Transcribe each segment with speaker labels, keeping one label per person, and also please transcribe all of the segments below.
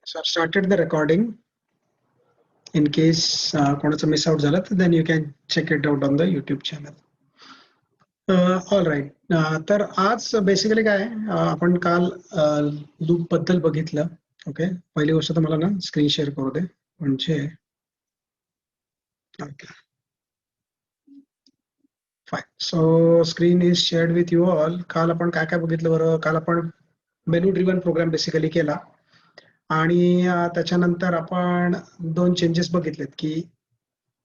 Speaker 1: So I've started the recording. In case कोणाचं miss out झालं, then you can check it out on the YouTube channel. All right. तर आज basically काय आपण काल loop बद्दल बघितलं. ओके, पहिली गोष्ट तर मला ना स्क्रीन शेअर करू दे म्हणजे okay fine. So screen is shared with you all. काल आपण काय काय बघितलं बरं? काल आपण मेनू ड्रिव्हन प्रोग्राम बेसिकली केला आणि त्याच्यानंतर आपण दोन चेंजेस बघितलेत की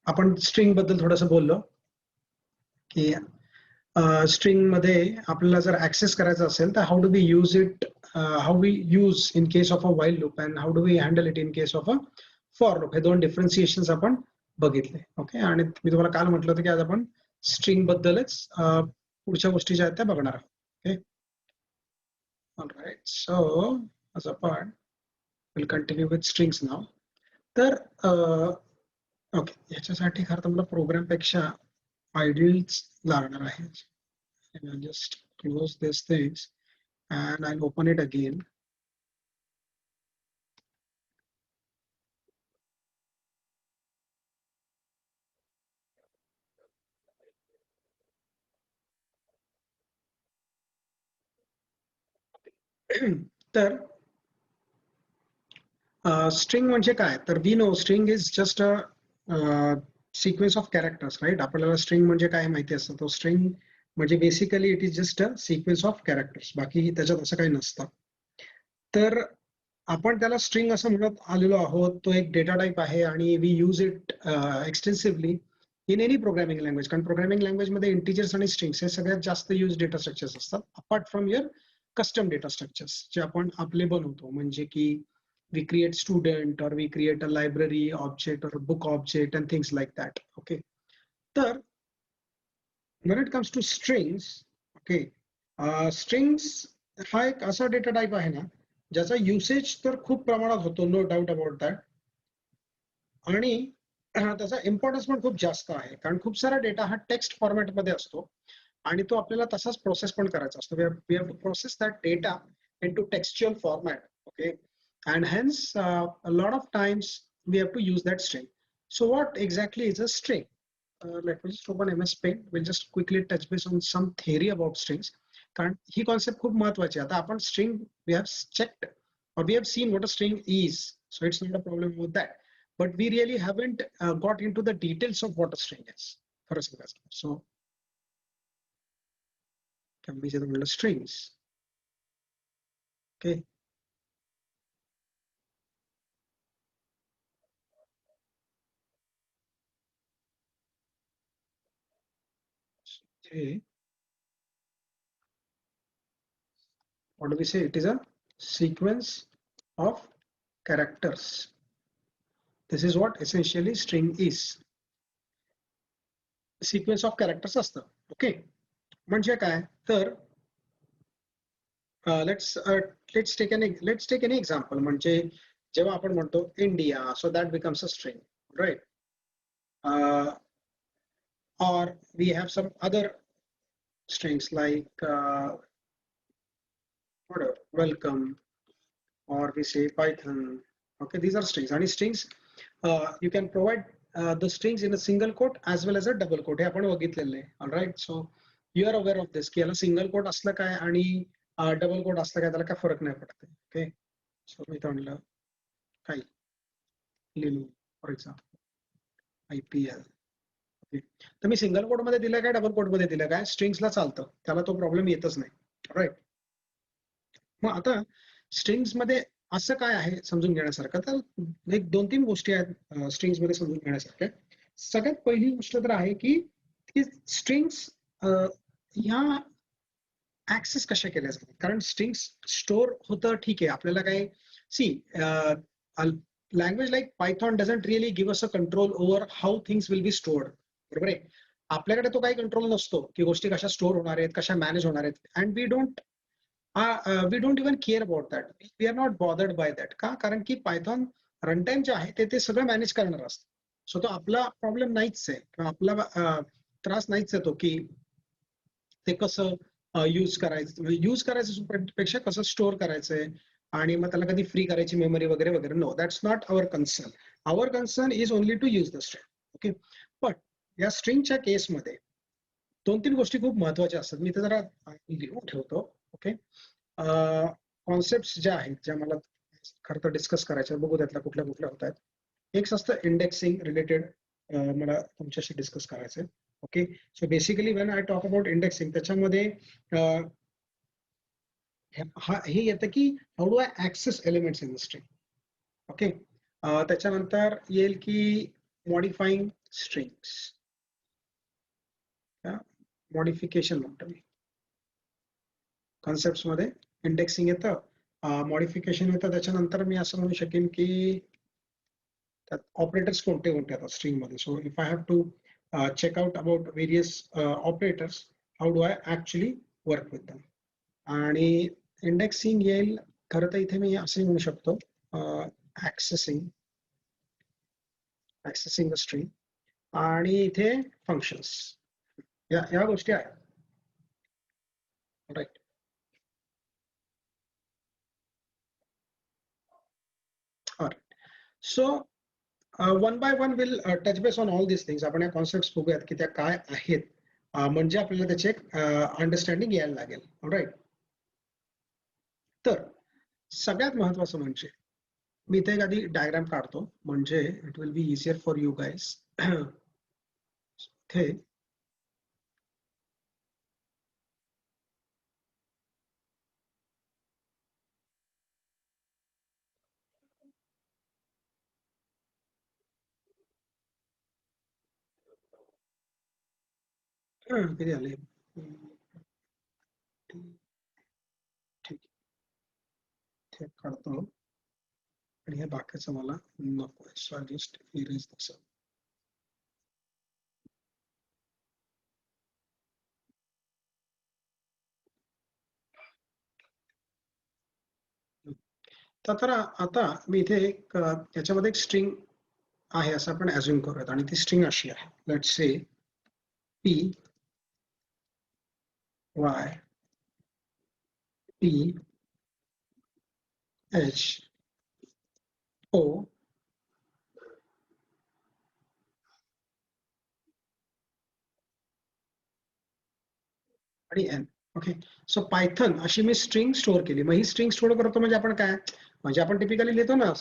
Speaker 1: आपण स्ट्रिंग बद्दल थोडंसं बोललो की स्ट्रिंग मध्ये आपल्याला जर ऍक्सेस करायचा असेल तर how do we use it, how we use in case of a while loop and how do we handle it in case of a for loop. हे दोन डिफरन्सिएशन आपण बघितले. ओके, आणि मी तुम्हाला काल म्हटलं होतं की आज आपण स्ट्रिंग बद्दलच पुढच्या गोष्टी ज्या आहेत त्या बघणार आहोत. Okay, all right. सो आज आपण विल कंटिन्यू विथ स्ट्रिंग्स नाव. तर ओके, याच्यासाठी खरं तर मला प्रोग्राम पेक्षा आयडियल्स लागणार आहे. I'll just close these things and I'll open it again. तर स्ट्रिंग म्हणजे काय? तर we know string is just a sequence of characters, right? आपल्याला स्ट्रिंग म्हणजे काय माहिती असतं. तो स्ट्रिंग म्हणजे basically it is just a sequence of characters, बाकी त्याच्यात असं काही नसतं. तर आपण त्याला स्ट्रिंग असं म्हणत आलेलो आहोत. तो एक डेटा टाईप आहे आणि we use it extensively in any programming language. कारण प्रोग्रामिंग लँग्वेजमध्ये इंटिजर्स आणि स्ट्रिंग्स हे सगळ्यात जास्त यूज डेटा स्ट्रक्चर्स असतात, apart from your custom data structures जे आपण आपले बनवतो. म्हणजे की we create student or we create a library object or a book object and things like that. Okay, तर when it comes to strings, okay, strings हा एक असा डेटा टाइप आहे ना ज्याचा युसेज तर खूप प्रमाणात होतो, नो डाऊट अबाउट दॅट. आणि त्याचा इम्पॉर्टन्स पण खूप जास्त आहे कारण खूप सारा डेटा हा टेक्स्ट फॉर्मॅटमध्ये असतो आणि तो आपल्याला तसाच प्रोसेस पण करायचा असतो. We have to process that data into textual format. Okay, and hence a lot of times we have to use that string. So what exactly is a string? Let me just open MS Paint. We'll just quickly touch base on some theory about strings. कारण ही concept खूप महत्वाची आहे. आता आपण string we have checked or we have seen what a string is, so it's not a problem with that, but we really haven't got into the details of what a string is. खरं सांगायचं so can be the strings. Okay, what do we say? It is a sequence of characters. This is what essentially string is. Sequence of characters असतं. Okay, म्हणजे काय? तर let's take an example. म्हणजे जेव्हा आपण म्हणतो India, so that becomes a string, right? Or we have some other strings like whatever, welcome, or we say Python. Okay, these are strings. And strings you can provide the strings in a single quote as well as a double quote. हे आपण बघितलेलं आहे. All right, so you are aware of this की याला single quote असलं काय आणि double coat असलं काय त्याला काय फरक नाही पडत. ओके, सो मी म्हणलं काय लिहू फॉर एक्झाम्पल IPL. ओके, तर मी सिंगल कोट मध्ये दिलं काय डबल कोट मध्ये दिलं काय स्ट्रिंग्सला चालतं, त्याला तो प्रॉब्लेम येतच नाही. राईट, मग आता स्ट्रिंग्स मध्ये असं काय आहे समजून घेण्यासारखं, तर एक दोन तीन गोष्टी आहेत स्ट्रिंग्स मध्ये समजून घेण्यासारख्या. सगळ्यात पहिली गोष्ट तर आहे की स्ट्रिंग्स ह्या ऍक्सेस कशा केल्या जातात. कारण स्ट्रिंग्स स्टोर होतं ठीक आहे, आपल्याला काय C language like Python doesn't really give us a control over how things will be stored. बरोबर आहे, आपल्याकडे तो काही कंट्रोल नसतो की गोष्टी कशा स्टोर होणार आहेत, कशा मॅनेज होणार आहेत. And we don't even care about that. We are not bothered by that. का? कारण की पायथॉन रनटाइम जे आहे ते सगळं मॅनेज करणार असतं. सो तो आपला प्रॉब्लेम नाहीच आहे किंवा आपला त्रास नाहीच येतो की ते कसं यूज करायचं पेक्षा कसं स्टोअर करायचंय, आणि मग त्याला कधी फ्री करायची मेमरी वगैरे वगैरे. No, that's not our concern. Our concern is only to use the string. Okay, पण या स्ट्रिंगच्या केसमध्ये 2-3 गोष्टी खूप महत्वाच्या असतात. मी ते जरा लिहून ठेवतो. ओके, कॉन्सेप्ट ज्या आहेत ज्या मला खरं तर डिस्कस करायच्या, बघू त्यातल्या कुठल्या कुठल्या होत आहेत. एक असतं इंडेक्सिंग रिलेटेड, मला तुमच्याशी डिस्कस करायचंय. Okay, so basically when I talk about indexing, त्याच्यामध्ये हे येतं की how do I access elements in the string. Okay, त्याच्यानंतर येईल की मॉडिफाईंग स्ट्रिंग्स, मॉडिफिकेशन म्हणतो मी. कॉन्सेप्ट मध्ये इंडेक्सिंग येतं, मॉडिफिकेशन येतं. त्याच्यानंतर मी असं म्हणू शकेन की त्यात ऑपरेटर्स कोणते कोणते येतात स्ट्रिंग मध्ये. So if I have to check out about various operators, how do I actually work with them. आणि इंडेक्सिंग येईल खरं तर इथे मी असे म्हणू शकतो accessing द स्ट्रिंग, आणि इथे फंक्शन्स, या गोष्टी आहेत. Right, so one by one will touch base on all this things. आपण या कॉन्सेप्ट बघूयात की त्या काय आहेत, म्हणजे आपल्याला त्याचे एक अंडरस्टँडिंग यायला लागेल. राईट, तर सगळ्यात महत्वाचं म्हणजे मी इथे एखादी डायग्राम काढतो म्हणजे it will be easier for you guys. इथे किती आले, ठीक, हे काढतो आणि हे बाकीचं मला नको आहे. सो आय जस्ट इरेज दिस. तर आता मी इथे एक याच्यामध्ये एक स्ट्रिंग आहे असं आपण ऍझ्युम करूयात, आणि ती स्ट्रिंग अशी आहे. Let's say P Y P H O आणि एन. ओके, सो पायथन अशी मी स्ट्रिंग स्टोअर केली. मग ही स्ट्रिंग स्टोअर करतो म्हणजे आपण काय, म्हणजे आपण टिपिकली लिहितो ना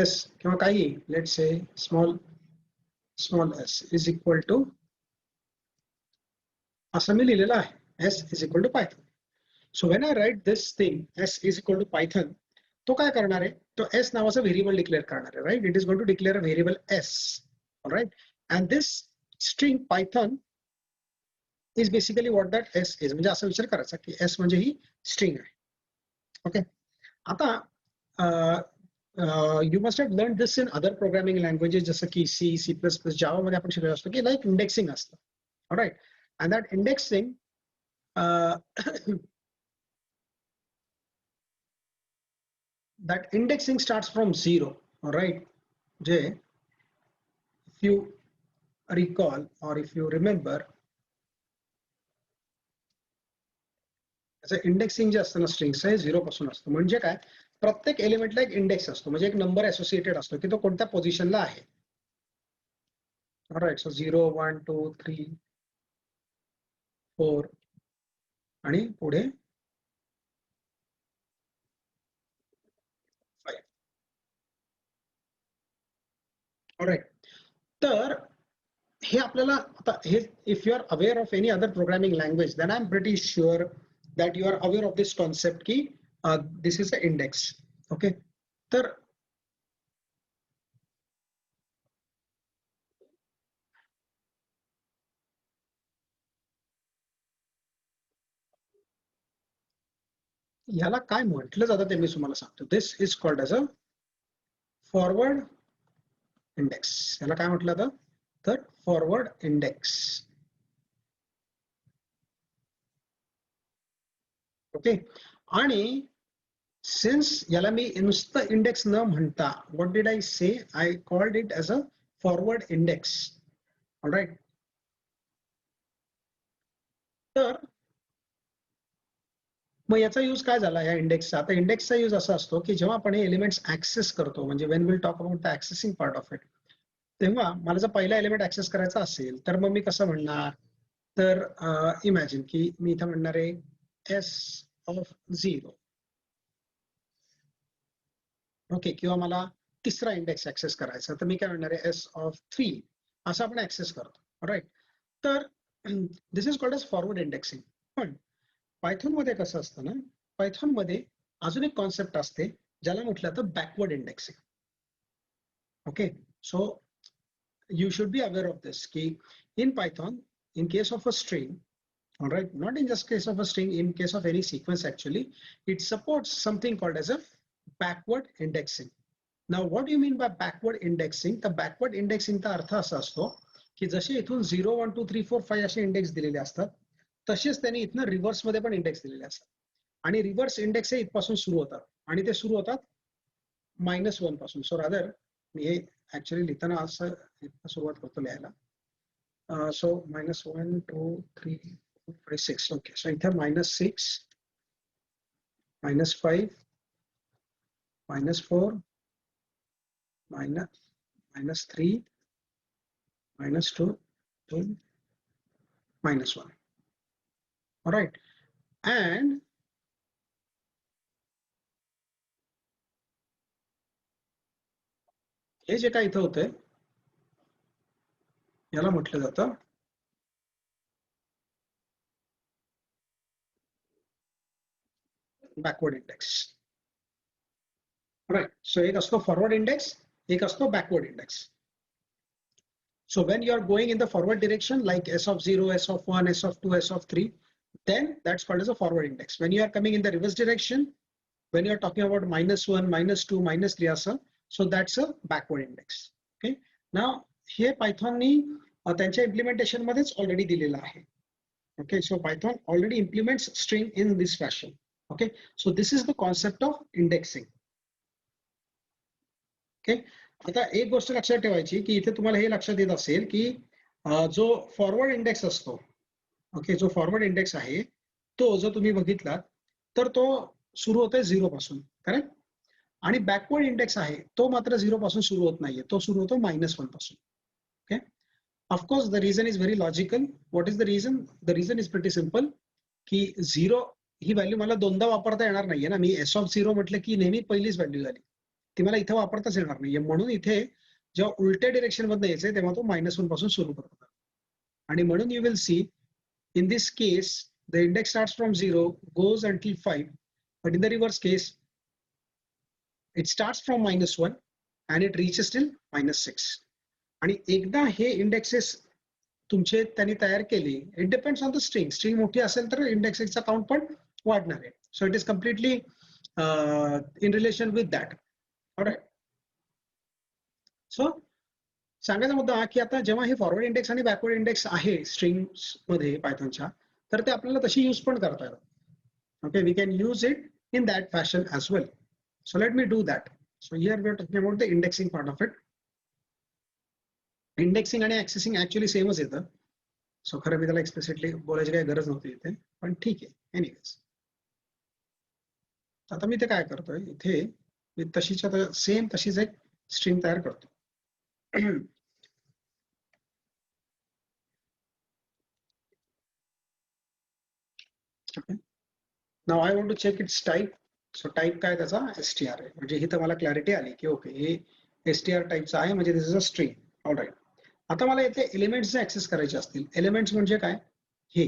Speaker 1: एस किंवा काही, let's say small S is equal to, असं मी लिहिलेलं आहे, S is equal to Python. So when I write this thing S is equal to Python, तो काय करणार आहे, तो एस नावाचा व्हेरिएबल डिक्लेअर करणार आहे. Right, it is going to declare a variable S. Right, and this string Python is basically what that S is. म्हणजे असा विचार करायचा की एस म्हणजे ही स्ट्रिंग आहे. ओके, आता you must have learn this in other programming languages, जसं की C, C plus plus, Java मध्ये आपण शिकलो असतो की लाईक इंडेक्सिंग असतं. Right, and that indexing that indexing starts from 0. All right, Jay, if you recall or if you remember, indexing जे असतं ना स्ट्रिंग्स हे 0 पासून असतं. म्हणजे काय, प्रत्येक एलिमेंटला एक इंडेक्स असतो, म्हणजे एक नंबर असोसिएटेड असतो की तो कोणत्या पोझिशनला आहे. राईट, सो 0 1 2 3 4 आणि पुढे 5. राईट, तर हे आपल्याला आता हे, if you are aware of any other programming language, then I am pretty sure that you are aware of this concept की this is a index. Okay, तर याला काय म्हटलं जातं ते मी तुम्हाला सांगतो. This is called as a forward index. याला काय म्हटलं जातं, तर फॉरवर्ड इंडेक्स. ओके, आणि सिन्स याला मी नुसतं इंडेक्स न म्हणता, what did I say, I called it age a forward index. All right, तर मग याचा यूज काय झाला या इंडेक्सचा? आता इंडेक्सचा यूज असा असतो की जेव्हा आपण हे एलिमेंट्स ऍक्सेस करतो, म्हणजे Wien will talk about the ऍक्सेसिंग part of it, तेव्हा मला जर पहिला एलिमेंट ऍक्सेस करायचा असेल तर मग मी कसं म्हणणार? तर इमॅजिन की मी इथं म्हणणार आहे एस ऑफ 0. ओके, किंवा मला तिसरा इंडेक्स ऍक्सेस करायचा तर मी काय म्हणणार आहे एस ऑफ 3. असं आपण ऍक्सेस करतो, राईट? तर this is called as forward indexing. पण पायथॉन मध्ये कसं असतं ना, पायथॉन मध्ये अजून एक कॉन्सेप्ट असते ज्याला म्हटलं जातं backward indexing. Okay, so you should be aware of this key in Python, in case of a string, all right, not in just case of a string, in case of any sequence actually, it supports something called as a backward indexing. Now what do you mean by backward indexing? The backward indexing चा अर्थ असा असतो की जसे इथून 0 1 2 3 4 5 असे index दिलेले असतात, तसेच त्यांनी इथनं रिव्हर्स मध्ये पण इंडेक्स दिलेले असतात. आणि रिव्हर्स इंडेक्स हे इथपासून सुरू होतात आणि ते सुरू होतात -1 पासून. सो रादर मी हे ऍक्च्युअली लिहिताना असं सुरुवात करतो लिहायला. सो -1 2 3 4 5 6. ओके, सो इथे -6, -5, -4, -3, -2, 2, -1. All right, and हे जे काय इथं होतंय याला म्हटलं जातं बॅकवर्ड इंडेक्स. राईट, सो एक असतो फॉरवर्ड इंडेक्स, एक असतो backward index. So when you are going in the forward direction like s of 0, s of 1, s of 2, s of 3, then that's called as a forward index. When you are coming in the reverse direction, when you are talking about -1, -2, -3 so that's a backward index. Okay, now here Python ni त्यांच्या implementation मध्येच already दिलेला आहे. Okay, so Python already implements string in this fashion. Okay, so this is the concept of indexing. Okay, आता एक गोष्ट लक्षात ठेवायची की इथे तुम्हाला हे लक्षात येत असेल की जो फॉरवर्ड इंडेक्स असतो, ओके, जो फॉरवर्ड इंडेक्स आहे तो जर तुम्ही बघितला तर तो सुरू होतोय 0 पासून, करेक्ट? आणि बॅकवर्ड इंडेक्स आहे तो मात्र 0 पासून सुरू होत नाहीये, तो सुरू होतो -1 पासून. Okay, of course the reason is very logical. What is the reason? The reason is pretty simple की 0 ही व्हॅल्यू मला दोनदा वापरता येणार नाहीये ना. मी एस ऑफ 0 म्हटलं की नेहमी पहिलीच व्हॅल्यू झाली, ती मला इथे वापरताच येणार नाहीये. म्हणून इथे जेव्हा उलट्या डिरेक्शन मध्ये यायचंय तेव्हा तो -1 पासून सुरू करतो. आणि म्हणून you will see in this case the index starts from 0 goes until 5, but in the reverse case it starts from -1 and it reaches till -6. आणि एकदा हे इंडेक्सेस तुमचे त्यांनी तयार केले, it depends on the string. String मोठी असेल तर इंडेक्सेसचा काउंट पण वाढणार आहे. So it is completely in relation with that. All right, so सांगायचा मुद्दा हा की आता जेव्हा हे फॉरवर्ड इंडेक्स आणि बॅकवर्ड इंडेक्स आहे स्ट्रिंग्स मध्ये पायथॉनच्या, तर ते आपल्याला तशी यूज पण करता येतात. Okay, we can use it in that fashion as well. So let me do that. So here we are talking about the indexing part of it. Indexing आणि ऍक्सेसिंग ऍक्च्युअली सेमच येतं. सो खरं मी त्याला explicitly बोलायची काही गरज नव्हती इथे, पण ठीक आहे. एनिवेज, आता मी ते काय करतोय इथे, मी तशीच्या सेम तशीच एक स्ट्रिंग तयार करतो. Okay. Now I want to check its type. So type काय त्याचा str आहे, म्हणजे ही तर मला क्लॅरिटी आली की ओके हे str टाईपचा आहे, म्हणजे दिस इज अ स्ट्रिंग. ऑलराईट, आता मला इथे एलिमेंट्स ऍक्सेस करायचे असतील. एलिमेंट्स म्हणजे काय? हे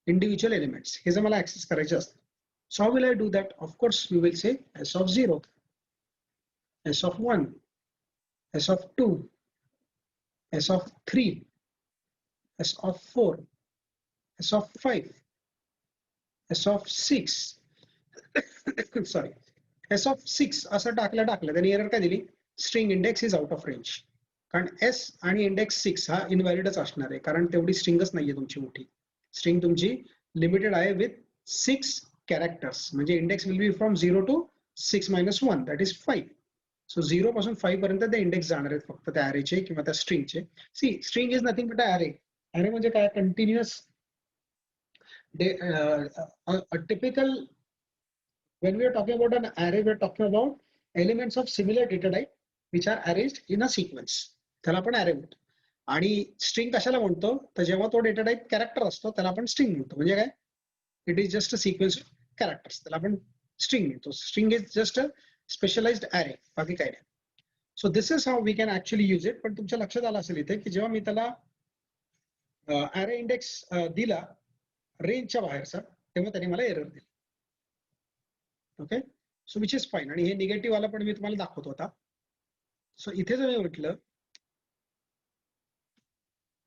Speaker 1: इंडिव्हिज्युअल एलिमेंट्स, हे जर मला ऍक्सेस करायचे असतील, so how will I do that? Of course we will say s of 0, s of 1, s of 2, s of 3, s of 4, s of 5, s of 6 sorry, s of 6 असं टाकलं त्यांनी error काय दिली? String index is out of range. कारण s आणि index 6 हा इनव्हॅलिडच असणार आहे, कारण तेवढी स्ट्रिंगच नाहीये तुमची मोठी. स्ट्रिंग तुमची लिमिटेड आहे विथ 6 कॅरेक्टर्स, म्हणजे index will be from 0 to 6 - 1, that is 5. So 0 पासून 5 पर्यंत ते इंडेक्स जाणार आहेत फक्त त्या अॅरेचे किंवा त्या स्ट्रिंगचे. See, string is nothing but array. Array म्हणजे काय? Continuous a typical, when we are talking about an array, we are talking about elements of similar data type which are arranged in a sequence. त्याला आपण array म्हणतो. आणि string कशाला म्हणतो, तर जेव्हा तो डेटा टाइप कॅरेक्टर असतो त्याला आपण स्ट्रिंग म्हणतो. म्हणजे काय, it is just a sequence of characters, त्याला आपण स्ट्रिंग म्हणतो. String is just a specialized array, बाकी काय नाही. So this is how we can actually use it. पण तुमच्या लक्षात आलं असेल इथे की जेव्हा मी त्याला array इंडेक्स दिला रेंजच्या बाहेरचा, तेव्हा त्याने मला एरर दिली. Okay, so which is fine. आणि हे निगेटिव्ह आला पण मी तुम्हाला दाखवतो आता. सो इथे जर मी म्हटलं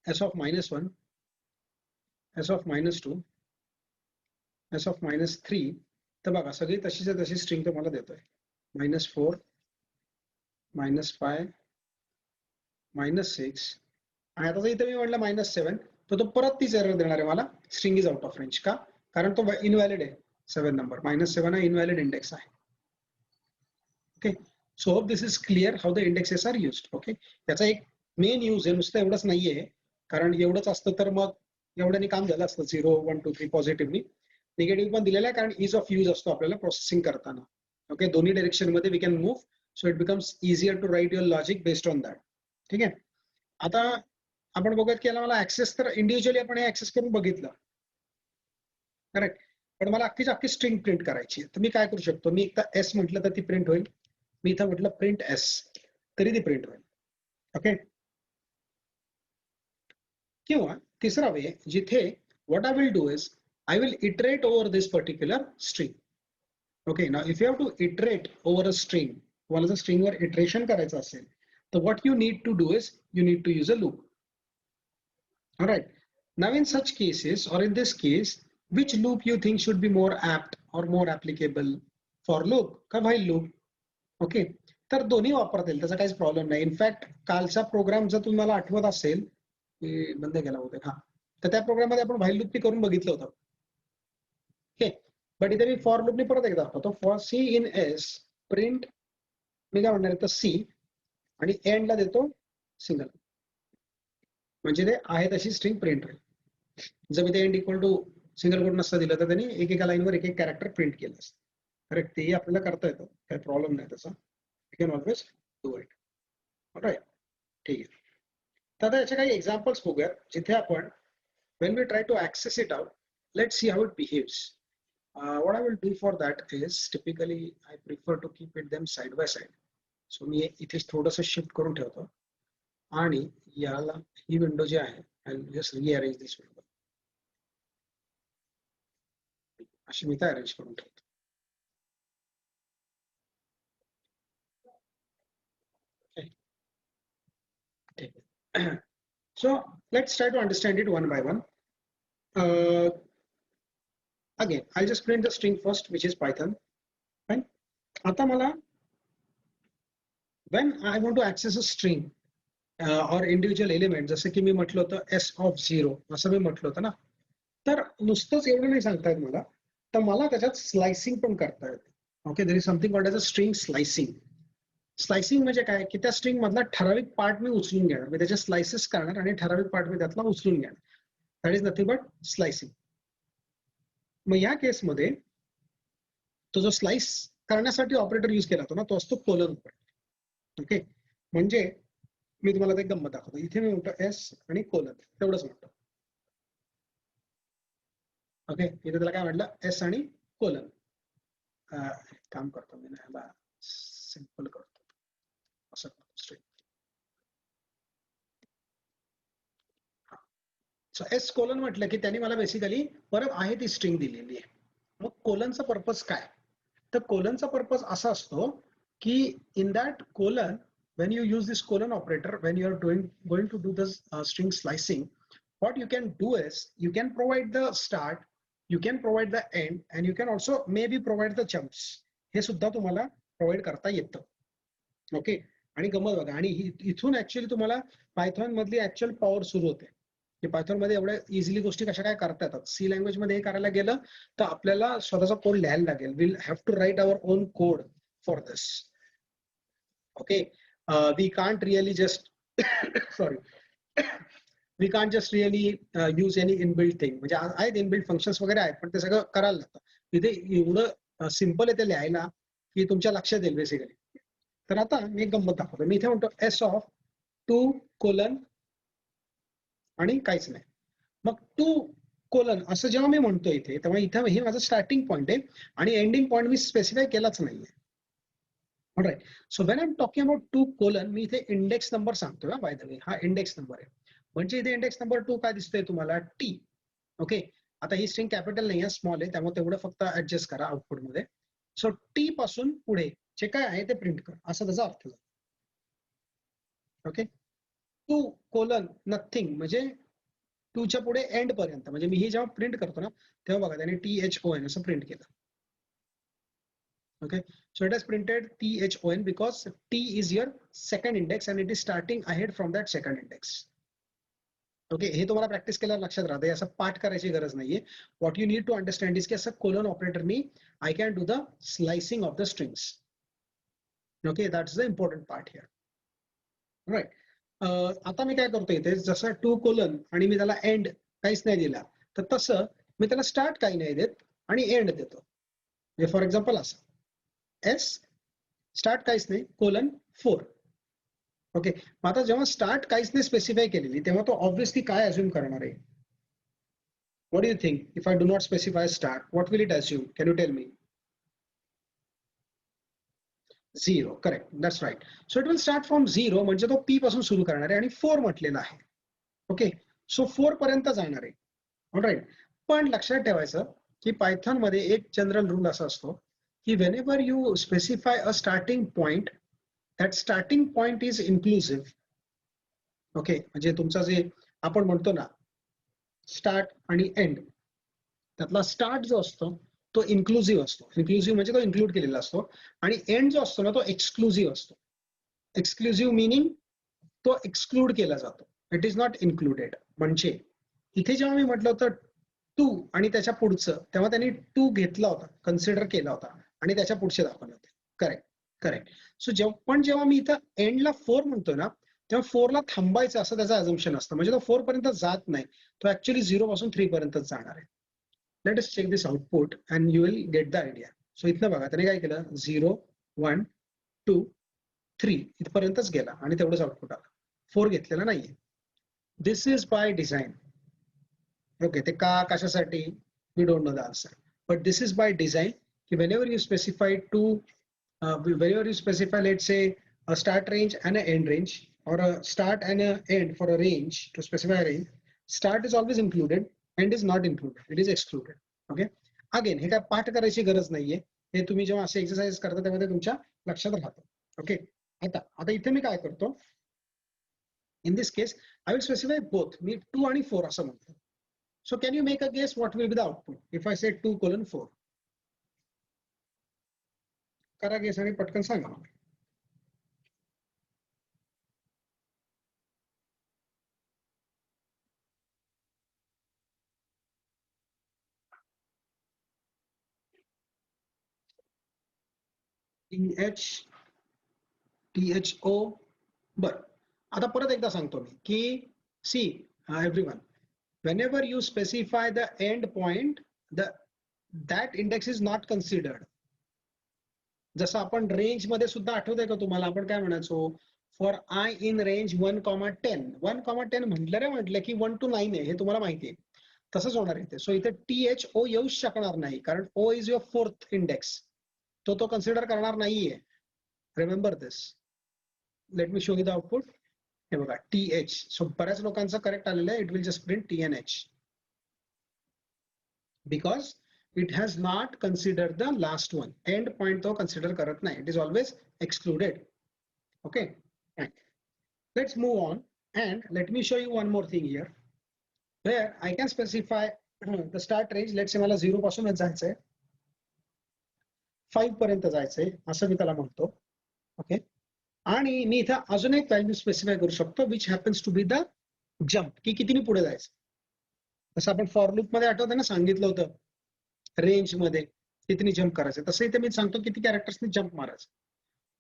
Speaker 1: s of -1, s of -2, s of -3, तर बघा सगळी तशीच तशी स्ट्रिंग तुम्हाला देतोय. -4, -5, -6, आणि आता इथे मी म्हटलं -7, तर तो परत तीच एरर देणार आहे मला, string is out of range. का, कारण तो इनव्हॅलिड आहे 7 नंबर. -7 हा इनव्हॅलिड इंडेक्स आहे. Okay, so hope this is clear how the indexes are used. Okay, त्याचा एक मेन यूज आहे, नुसतं एवढंच नाहीये. कारण एवढंच असतं तर मग एवढ्याने काम झालं असतं. 0, 1, 2, 3 पॉझिटिव्हली. निगेटिव्ह पण दिलेला आहे कारण इज ऑफ यूज असतो आपल्याला प्रोसेसिंग करताना. ओके, दोन्ही डायरेक्शन मध्ये we can move, so it becomes easier to write your logic based on that. ठीक आहे, आता आपण बघूयात की याला मला ऍक्सेस, तर इंडिव्हिज्युअली आपण हे ऍक्सेस करून बघितलं, करेक्ट. पण मला अख्खीच अख्खी स्ट्रिंग प्रिंट करायची, तर मी काय करू शकतो, मी एकदा एस म्हटलं तर ती प्रिंट होईल. मी इथं म्हटलं प्रिंट एस, तरी ती प्रिंट होईल. ओके, किंवा तिसरा वे जिथे what I will do is I will iterate over this particular string. Okay, now if you have to iterate over a string, तुम्हाला जर स्ट्रिंग वर इटरेशन करायचं असेल, तर what you need to do is you need to use a loop. All right, now in such cases, or in this case, which loop you think should be more apt or more applicable, for loop का while loop? Okay, तर दोन्ही वापरता येईल, त्याचा काहीच problem नाही. In fact कालचा programme जर तुम्हाला आठवत असेल, बंद केला होता हा, तर त्या प्रोग्राम मध्ये आपण व्हाईल लूप करून बघितलं होतं. ओके, बट इथे मी फॉर लूप परत एकदा दाखवतो. For c in s print, मी काय म्हणणार तर सी, आणि एंडला देतो सिंगल, म्हणजे ते आहे तशी स्ट्रिंग प्रिंट होईल. जर मी ते end equal to single quote नसतं दिलं तर त्यांनी एकेका लाईनवर एक एक कॅरेक्टर प्रिंट केलं असतं. करेक्ट, तेही आपल्याला करता येतं, काही प्रॉब्लेम नाही त्याचा. You can always do it. Right, ठीक आहे. तर आता याचे काही एक्झाम्पल्स बघूयात जिथे आपण when we try to access it out, let's see how it behaves. What I will do for that is typically I prefer to keep it them side by side. So मी इथे थोडंसं shift करून ठेवतो आणि याला ही window जी आहे I'll just rearrange this window. अशी मी arrange करून ठेवतो. Okay. So let's try to understand it one by one. Again, I'll just print the string first, which is Python. Fine. आता मला when I want to access a string or individual element, जसं की मी म्हटलं होतं s of 0, असं मी म्हटलं होतं ना, तर नुसतंच एवढं नाही सांगता येत मला, तर मला त्याच्यात स्लायसिंग पण करता येते. Okay, there is something called as a string slicing. Slicing म्हणजे काय, की त्या स्ट्रिंग मधला ठराविक पार्ट मी उचलून घेणार, मी त्याचे स्लाइसेस करणार आणि ठराविक पार्ट मी त्यातला उचलून घेणार. That is nothing but slicing. मग या केसमध्ये तो जो स्लाइस करण्यासाठी ऑपरेटर यूज केला होता ना, तो असतो कोलन ऑपरेटर. ओके, म्हणजे मी तुम्हाला एक गंमत दाखवतो. इथे मी म्हणतो एस आणि कोलन, तेवढंच म्हणतो. ओके, इथे त्याला काय म्हटलं, एस आणि कोलन. काम करतो मी याला सिंपल करतो, असं करतो स्ट्रिंग. सो एस कोलन म्हटलं की त्यांनी मला बेसिकली परत आहे ती स्ट्रिंग दिलेली आहे. मग कोलनचा पर्पज काय, तर कोलनचा पर्पज असा असतो की in that colon, when you use this colon operator, when you are going to do this string slicing, what you can do is you can provide the start, you can provide the end, and you can also maybe provide the chunks. हे सुद्धा तुम्हाला provide करता येतं. Okay, आणि गमत बघा, आणि इथून ऍक्च्युअली तुम्हाला पायथॉन मधली ऍक्च्युअल पॉवर सुरू होते की पायथॉन मध्ये एवढ्या इझिली गोष्टी कशा काय करता येतात. सी लँग्वेज मध्ये हे करायला गेलं तर आपल्याला स्वतःचा कोड लिहायला लागेल. Will have to write our own code for this. Okay, we can't really just sorry we can't just really use any inbuilt thing. म्हणजे आहेत इनबिल्ट फंक्शन्स वगैरे आहेत, पण ते सगळं करायला लागतं. इथे एवढं सिम्पल आहे ते लिहायला की तुमच्या लक्षात येईल बेसिकली. तर आता मी एक गंमत दाखवतो. मी इथे म्हणतो एस ऑफ 2 आणि काहीच नाही. मग 2 असं जेव्हा मी म्हणतो इथे, तेव्हा इथे हे माझं स्टार्टिंग पॉईंट आहे आणि एंडिंग पॉईंट मी स्पेसिफाय केलाच नाहीये. All right. So when I am talking about 2 मी इथे इंडेक्स नंबर सांगतोय. बाय द वे हा इंडेक्स नंबर आहे. म्हणजे इथे इंडेक्स नंबर 2 काय दिसतोय तुम्हाला? टी. ओके. आता ही स्ट्रिंग कॅपिटल नाही आहे, स्मॉल आहे, त्यामुळे तेवढं फक्त ऍडजस्ट करा आउटपुट मध्ये. सो टी पासून पुढे जे काय आहे ते प्रिंट कर, असं त्याचा अर्थ झाला. ओके. 2 नथिंग म्हणजे 2च्या पुढे एंड पर्यंत. म्हणजे मी हे जेव्हा प्रिंट करतो ना, तेव्हा बघा त्याने THON असं प्रिंट केलं. Okay, so it has printed THON because T is your second index and it is starting ahead from that second index. Okay, हे तुम्हाला प्रॅक्टिस केल्यावर लक्षात राहते, असं पाठ करायची गरज नाहीये. What you need to understand is की असं कोलन ऑपरेटरनी I can do the slicing of the strings. Okay, that's the important part here. Right. आता मी काय करतो इथे, जसं 2 आणि मी त्याला एंड काहीच नाही दिला, तर तसं मी त्याला स्टार्ट काही नाही देत आणि एंड देतो. म्हणजे फॉर एक्झाम्पल असं एस स्टार्ट काहीच नाही 4. ओके. आता जेव्हा स्टार्ट काहीच नाही स्पेसिफाय केलेली, तेव्हा तो ऑब्व्हियसली काय अज्युम करणार आहे? What do you think? If I do not specify start, what will it assume? Can you tell me? 0. Correct, that's right. So it will start from 0, म्हणजे तो पी पासून सुरू करणार आहे आणि 4 म्हटलेला आहे. ओके, सो 4 पर्यंत जाणार आहे. ऑलराईट. पण लक्षात ठेवायचं की पायथॉन मध्ये एक जनरल रूल असा असतो की whenever you specify a starting point, that starting point is inclusive. Okay, म्हणजे तुमचा जे आपण म्हणतो ना स्टार्ट आणि एंड, त्यातला स्टार्ट जो असतो तो इन्क्लुसिव्ह असतो. इन्क्लुसिव्ह म्हणजे तो इन्क्लूड केलेला असतो आणि एंड जो असतो ना तो एक्सक्लुसिव्ह असतो. एक्सक्लुसिव्ह मिनिंग तो एक्सक्लूड केला जातो. It is not included. म्हणजे इथे जेव्हा मी म्हटलं होतं 2 आणि त्याच्या पुढचं, तेव्हा त्यांनी 2 घेतला होता, कन्सिडर केला होता आणि त्याच्या पुढचे दाखवले होते. Correct, correct. सो जेव्हा मी इथं एंडला 4 म्हणतोय ना, तेव्हा 4ला थांबायचं असं त्याचं अझम्पशन असतं. म्हणजे तो 4 पर्यंत जात नाही, तो ऍक्च्युअली 0 पासून 3 पर्यंतच जाणार आहे. Let us check this output and you will get the idea. So इथनं बघा त्याने काय केलं, 0 1 2 3 इथपर्यंतच गेला आणि तेवढंच आउटपुट आलं. 4 घेतलेला नाहीये. This is by design. Okay, ते का कशासाठी we don't know the answer, but this is by design की whenever you specify whenever you specify, let's say, a start range and an end range, or a start and an end for a range, to specify a range, start is always included, end is not included, it is excluded. Okay, again हे काय पाठ करायची गरज नाहीये, हे तुम्ही जेव्हा असे एक्सरसाइज करता तेव्हा ते तुमच्या लक्षात राहतं. ओके, आता इथे मी काय करतो, in this case I will specify both. मी 2 आणि 4 असं म्हणतो. So can you make a guess what will be the output if I say 2:4? करा गेस आणि पटकन सांगा. THO. बर, आता परत एकदा सांगतो मी की see everyone, whenever you specify the end point, that index is not considered. जसं आपण रेंज मध्ये सुद्धा आठवतंय का तुम्हाला, आपण काय म्हणायचो, फॉर आय इन रेंज 1,10. 1,10 म्हटलं की 1 to 9 आहे, हे तुम्हाला माहिती आहे. तसंच होणार इथे. सो इथे THO येऊच शकणार नाही, कारण O is your 4th index, तो कन्सिडर करणार नाहीये. Remember this. Late me show you the output. हे बघा TH. सो बऱ्याच लोकांचं करेक्ट आलेलं आहे. It will just print TNH because it has not considered the last one. End point तो consider करत नाही. It is always excluded. Okay, right. Let's move on and let me show you one more thing here where I can specify the start range. Let's say मला 0 पासूनच जायचंय, 5 पर्यंत जायचंय असं मी त्याला म्हणतो. ओके, आणि मी इथं अजून एक व्हॅल्यू स्पेसिफाय करू शकतो which happens to be the jump, की कितीने पुढे जायचं. जसं आपण फॉर लूप मध्ये आठवतं ना, सांगितलं होतं रेंज मध्ये किती जम्प करायचं, तसं इथे मी सांगतो किती कॅरेक्टर्सनी जम्प मारायचं.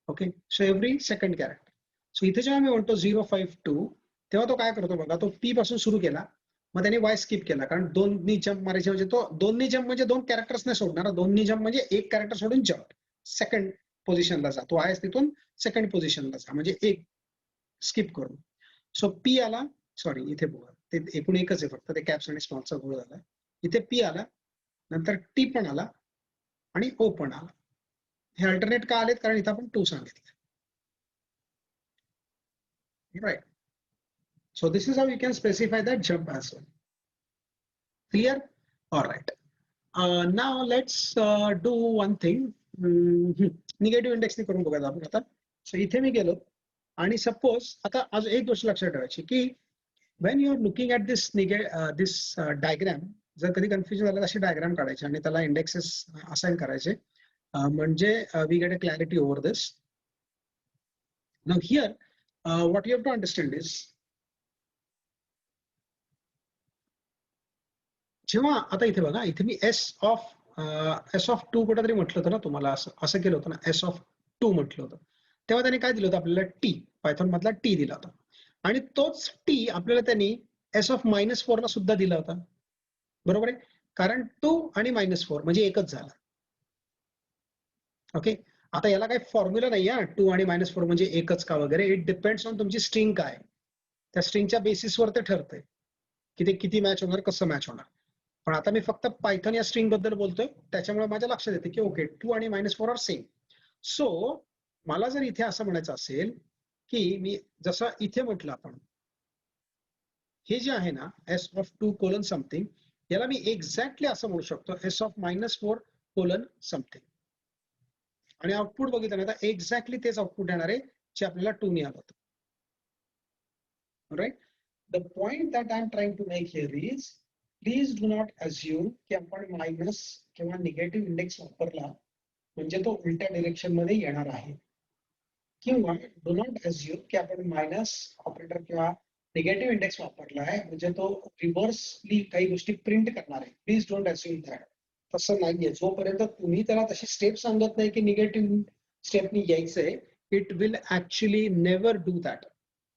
Speaker 1: Okay, so every second character. So इथे जेव्हा मी म्हणतो 052, तेव्हा तो काय करतो बघा, तो पी पासून सुरू केला, मग त्याने वाय स्किप केला, कारण दोन्ही जम्प मारायचे म्हणजे तो दोन्ही जम्प म्हणजे दोन कॅरेक्टर्स नाही सोडणार, दोन्ही जम्प म्हणजे एक कॅरेक्टर सोडून जम्प सेकंड पोझिशनला जा, तो आहेस तिथून सेकंड पोझिशनला जा, म्हणजे एक स्किप करून. सो पी आला, सॉरी इथे बघा ते एकूण एकच आहे फक्त, ते कॅप्स आणि स्मॉलचा गोळ झाला. इथे पी आला, नंतर टी पण आला आणि ओ पण आला. हे अल्टरनेट का आलेत, कारण इथं आपण 2 सांगितलं. Right. So this is how you can specify that jump as well. Clear? All right. Now let's do one thing. Negative index ने करून बघा आपण आता. So इथे मी गेलो आणि सपोज आता आज एक गोष्ट लक्षात ठेवायची की when you are looking at this diagram, जर कधी कन्फ्युजन झालं अशी डायग्राम काढायची आणि त्याला इंडेक्सेस असाइन करायचे, म्हणजे we get a clarity over this. Now here what you have to understand is, जेव्हा आता इथे बघा, इथे मी एस ऑफ 2 कुठेतरी म्हटलं होतं ना तुम्हाला, असं केलं होतं ना, एस ऑफ 2 म्हटलं होतं, तेव्हा त्यांनी काय दिलं होतं आपल्याला, टी, पायथॉन मधला टी दिला होता, आणि तोच टी आपल्याला त्यांनी एस ऑफ -4 ला सुद्धा दिला होता, बरोबर आहे, कारण 2 आणि -4 म्हणजे एकच झाला. ओके, आता याला काही फॉर्म्युला नाही आहे 2 आणि -4 म्हणजे एकच का वगैरे, इट डिपेंड्स ऑन तुमची स्ट्रिंग काय, त्या स्ट्रिंगच्या बेसिसवर ते ठरतंय की ते किती मॅच होणार, कसं मॅच होणार. पण आता मी फक्त पायथन या स्ट्रिंग बद्दल बोलतोय, त्याच्यामुळे माझ्या लक्षात येते की ओके 2 आणि -4 आर सेम. सो मला जर इथे असं म्हणायचं असेल की मी जसं इथे म्हटलं आपण, हे जे आहे ना एस ऑफ 2 कोलन समथिंग, याला मी एक्झॅक्टली असं म्हणू शकतो एस ऑफ -4 कोलन समथिंग, आणि आउटपुट बघितलं ना तर एक्झॅक्टली तेच आउटपुट येणार आहे जे आपल्याला 2 ने आलं होतं. Right. The point that I am trying to make here is, please do not assume की आपण मायनस किंवा निगेटिव्ह इंडेक्स वापरला म्हणजे तो उलट्या डिरेक्शन मध्ये येणार आहे, किंवा डू नॉट अज्युम की आपण मायनस ऑपरेटर किंवा निगेटिव्ह इंडेक्स वापरला आहे म्हणजे तो रिव्हर्सली काही गोष्टी प्रिंट करणार आहे. Please don't assume that. तसं नाहीये, जोपर्यंत तुम्ही त्याला तशी स्टेप सांगत नाही की निगेटिव्ह स्टेपनी यायचंय, it will actually never do that.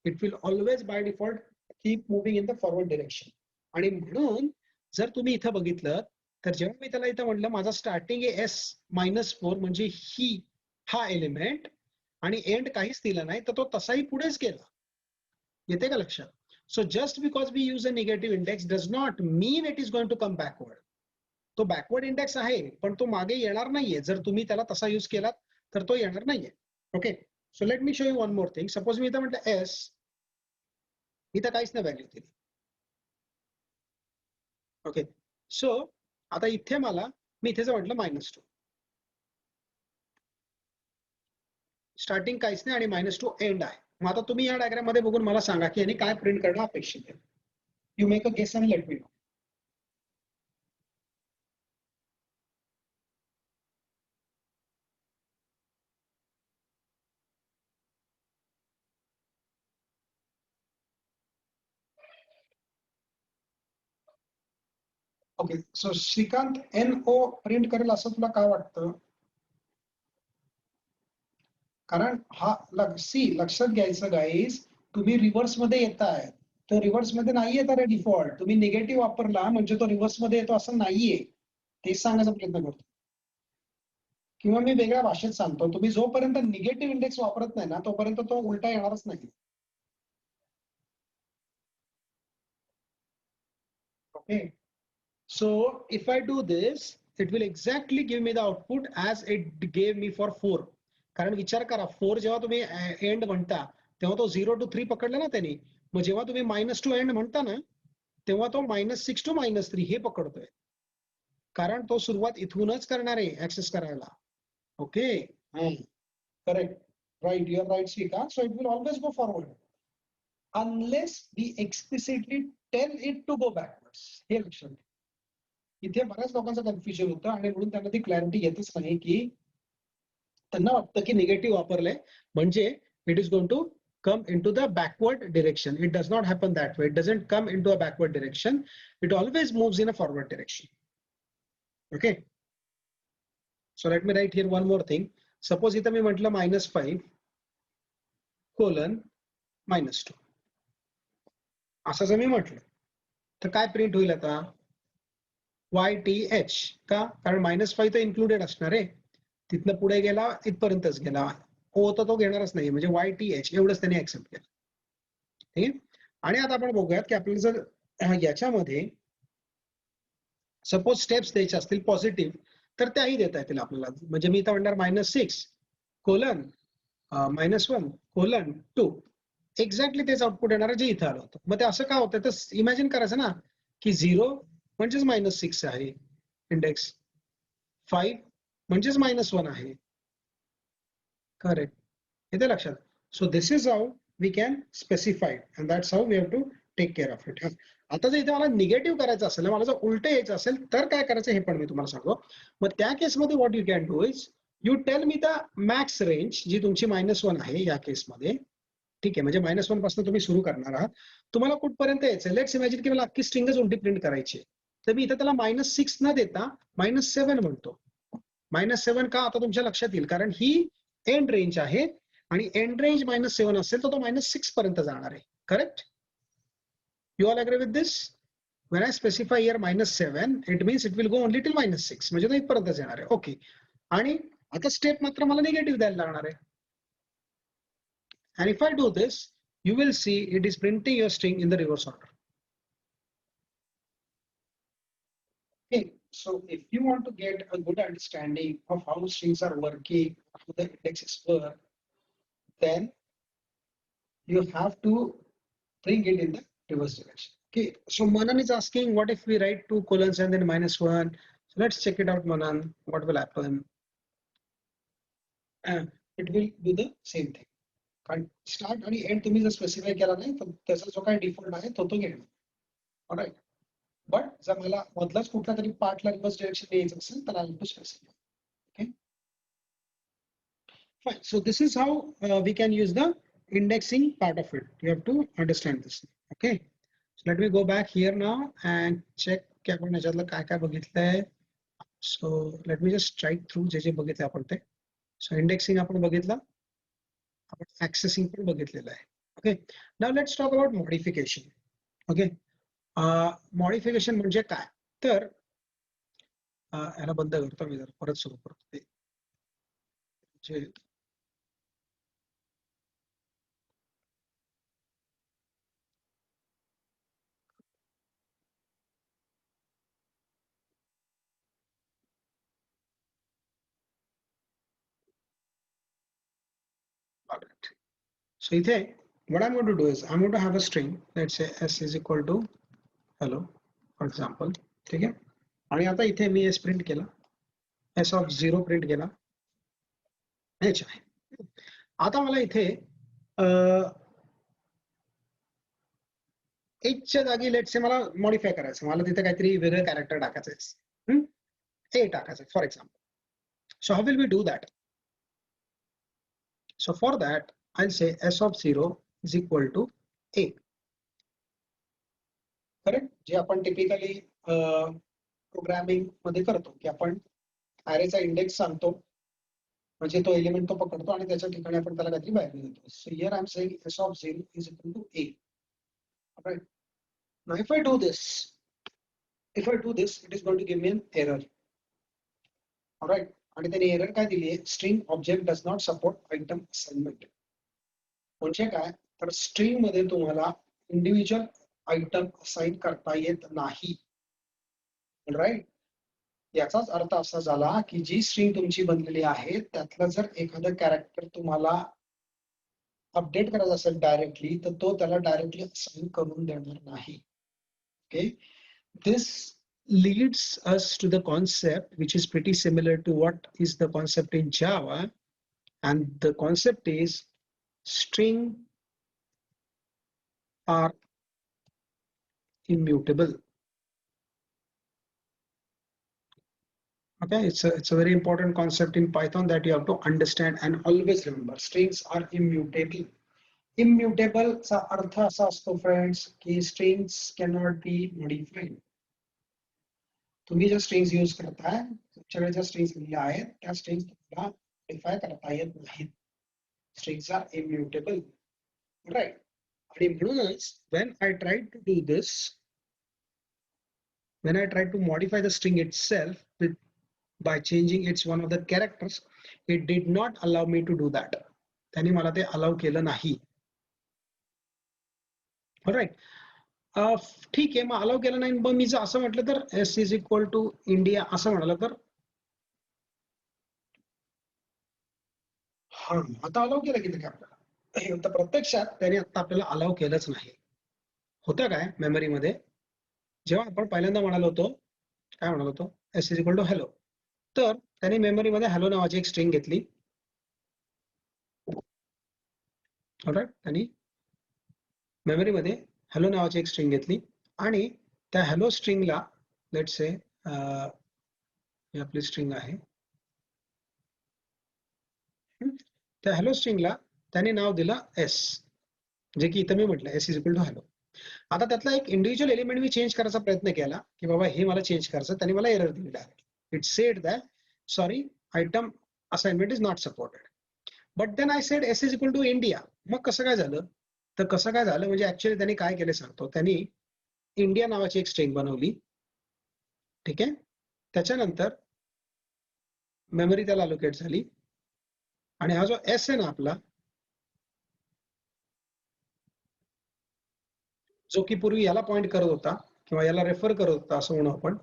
Speaker 1: It will always by default keep moving in the forward direction. आणि म्हणून जर तुम्ही इथं बघितलं तर जेव्हा मी त्याला इथं म्हटलं माझा स्टार्टिंग आहे एस -4 म्हणजे हा एलिमेंट, आणि एंड काहीच दिला नाही, तर तो तसाही पुढेच गेला. येते का लक्षात? So just because we use a negative index does not mean it is going to come backward. तो बॅकवर्ड इंडेक्स आहे पण तो मागे येणार नाहीये, जर तुम्ही त्याला तसा यूज केलात तर तो येणार नाहीये. Okay, so let me show you one more thing. Suppose मी इथं म्हटलं एस, इथं काहीच नाही व्हॅल्यू दिली. ओके, सो आता इथे मी इथे म्हटलं -2, स्टार्टिंग काहीच नाही आणि -2 एंड आहे. मग आता तुम्ही या डायग्राम मध्ये बघून मला सांगा की यांनी काय प्रिंट करणं अपेक्षित आहे. You make a guess and let me know. Okay, so Shrikant NO print करेल असं तुला काय वाटतं? कारण हा लक्षात घ्यायचं गाईज, तुम्ही रिव्हर्स मध्ये येताय, तो रिव्हर्स मध्ये नाही येत आहे डिफॉल्ट. तुम्ही निगेटिव्ह वापरला म्हणजे तो रिव्हर्स मध्ये येतो असं नाहीये, तेच सांगायचा प्रयत्न करतो. किंवा मी वेगळ्या भाषेत सांगतो, तुम्ही जोपर्यंत निगेटिव्ह इंडेक्स वापरत नाही ना तोपर्यंत तो उलटा येणारच नाही. Okay, so if I do this, it will exactly give me the output as it gave me for 4. कारण विचार करा, 4 जेव्हा तुम्ही एंड म्हणता तेव्हा तो 0 to 3 पकडला ना त्यांनी, मग जेव्हा तुम्ही -2 एंड म्हणता ना तेव्हा तो -6 to -3 हे पकडतोय, कारण तो सुरुवात इथूनच करणार आहे ऍक्सेस करायला. Okay, correct, right, you are right Shrikant. So it will always go forward unless we explicitly tell it to go backwards. हे लक्षात घ्या. इथे बऱ्याच लोकांचं कन्फ्युजन होतं आणि म्हणून त्यांना ती क्लॅरिटी येतच नाही की त्यांना वाटतं की निगेटिव्ह वापरलंय म्हणजे it is going to come into the backward direction. It does not happen that way. It doesn't come into a backward direction. It always moves in a forward direction. Okay, so let me write here one more thing. Suppose इथं मी म्हटलं -5 colon -2. असं जर मी म्हटलं तर काय print होईल आता YTH का कारण -5 तर इन्क्लुडेड असणार आहे तिथनं पुढे गेला इथपर्यंतच गेला हो तर तो घेणारच नाही म्हणजे YTH एवढंच त्यांनी ऍक्सेप्ट केलं ठीक आहे आणि आता आपण बघूयात की आपल्याला जर याच्यामध्ये सपोज स्टेप्स द्यायचे असतील पॉझिटिव्ह तर त्याही देता येतील आपल्याला म्हणजे मी इथं म्हणणार -6 कोलन -1 : एक्झॅक्टली तेच आउटपुट येणार जे इथं आलं होतं मग ते असं का होतं तर इमॅजिन करायचं ना की 0 म्हणजेच -6 आहे इंडेक्स 5 म्हणजेच -1 आहे करेक्ट येते लक्षात so this is how we can specify and that's how we have to take care of it आता जर इथे मला निगेटिव्ह करायचं असेल मला जर उलट यायचं असेल तर काय करायचं हे पण मी तुम्हाला सांगतो मग त्या केसमध्ये what you can do is you tell me the max range जी तुमची -1 आहे या केसमध्ये ठीक आहे म्हणजे -1 पासून तुम्ही सुरू करणार आहात तुम्हाला कुठपर्यंत यायचं लेट्स इमॅजिन की मला अख्खी स्ट्रिंगच उलटी प्रिंट करायची तर मी इथे त्याला -6 न देता -7 म्हणतो -7 का आता तुमच्या लक्षात येईल कारण ही एंड रेंज आहे आणि एंड रेंज -7 असेल तर तो -6 पर्यंत जाणार आहे correct you all agree with this when I specify here -7 it means it will go only till -6 म्हणजे तो इथपर्यंतच येणार आहे ओके आणि आता स्टेप मात्र मला निगेटिव्ह द्यायला लागणार आहे and if I do this you will see it is printing your string in the reverse order okay so if you want to get a good understanding of how strings are working how the indexes work then you have to bring it in the reverse direction okay so Manan is asking what if we write 2 colons and then -1 so let's check it out Manan what will happen it will do the same thing कारण start आणि end तुम्ही जर specify केला नाही तर त्याचा जो काही डिफॉल्ट आहे तो घेणार ऑलराइट बट जर मला मधलाच कुठला तरी पार्टला रिव्हर्स डायरेक्शन द्यायचं असेल तर I to specify okay fine so this is how we can use the indexing part of it you have to understand this okay so let me go back here now and check की आपण याच्यातलं काय काय बघितलंय so let me just strike through जे जे बघितले आपण ते सो इंडेक्सिंग आपण बघितलं आपण ऍक्सेसिंग पण बघितलेलं आहे okay now let's talk about modification okay modification म्हणजे काय तर याला बंद करतो मी जर परत सुरू करतो ते so इथे what I'm going to do is I'm going to have a string let's say s is equal to hello for example ठीक आहे आणि आता इथे मी s प्रिंट केला s of 0 प्रिंट केला h आहे आता मला इथे h च्या जागी लेट्स से मला मॉडिफाय करायचं मला तिथे काहीतरी वेगळं कॅरेक्टर टाकायचं आहे a टाकायचं for example so how will we do that so for that I'll say s of 0 is equal to a correct जे आपण टिपिकली प्रोग्रामिंग मध्ये करतो की आपण अरेचा इंडेक्स सांगतो म्हणजे तो एलिमेंट तो पकडतो आणि त्याच्या ठिकाणी आपण त्याला काहीतरी व्हॅल्यू देतो so here I am saying s of 0 is equal to a right now if I do this it is going to give me an error alright आणि त्याने एरर काय दिली आहे string object does not support item assignment म्हणजे काय तर string मध्ये तुम्हाला इंडिव्हिज्युअल आयटम असाइन करता येत नाही राईट याचाच अर्थ असा झाला की जी स्ट्रिंग तुमची बनलेली आहे त्यातलं जर एखादं कॅरेक्टर तुम्हाला अपडेट करायचं असेल डायरेक्टली तर तो त्याला डायरेक्टली असाइन करून देणार नाही okay this leads us to the concept which is pretty similar to what is the concept in Java and the concept is string are immutable okay it's a very important concept in Python that you have to understand and always remember strings are immutable immutable चा अर्थ असा असतो friends की strings cannot be modified तुम्ही ज्या strings use करताय तुमच्याकडे ज्या स्ट्रिंग्स लिहिल्या आहेत त्या स्ट्रिंग्स तुम्हाला मॉडिफाय करता येत नाहीत स्ट्रिंग्स आर इम्युटेबल राईट आणि म्हणूनच when I tried to do this, when I tried to modify the string itself by changing its one of the characters, it did not allow me to do that. त्यांनी मला ते allow केलं नाही. Right, ठीक आहे, मग allow केलं नाही. मग मी जर असं म्हटलं तर S is equal to India असं म्हणाल तर हा आता अलाउ केलं की नाही आपल्याला, तर प्रत्यक्षात त्याने आता आपल्याला अलाउ केलंच नाही. होतं काय मेमरीमध्ये, जेव्हा आपण पहिल्यांदा म्हणालो होतो, काय म्हणालो होतो, S is equal to hello, तर त्याने मेमरीमध्ये हॅलो नावाची एक स्ट्रिंग घेतली. ऑलराईट, त्यांनी मेमरीमध्ये हॅलो नावाची एक स्ट्रिंग घेतली आणि त्या हॅलो स्ट्रिंगला लेट्स से ही आपली स्ट्रिंग आहे, त्या हॅलो स्ट्रिंगला त्याने नाव दिलं एस, जे की इथं मी म्हटलं S is equal to hello. आता त्यातला एक इंडिव्हिज्युअल एलिमेंट मी चेंज करायचा प्रयत्न केला की बाबा हे मला चेंज करायचं, त्याने मला एरर दिली direct. It said that sorry item assignment is not supported, but then I said S is equal to India. मग कसं काय झालं, तर कसं काय झालं म्हणजे ऍक्च्युअली त्यांनी काय केलं सांगतो, त्यांनी इंडिया नावाची एक स्ट्रिंग बनवली, ठीक आहे. त्याच्यानंतर मेमरी त्याला अलोकेट झाली आणि हा जो एस आहे ना आपला, जो की पूर्वी याला पॉइंट करत होता किंवा याला रेफर करत होता असं म्हणू आपण,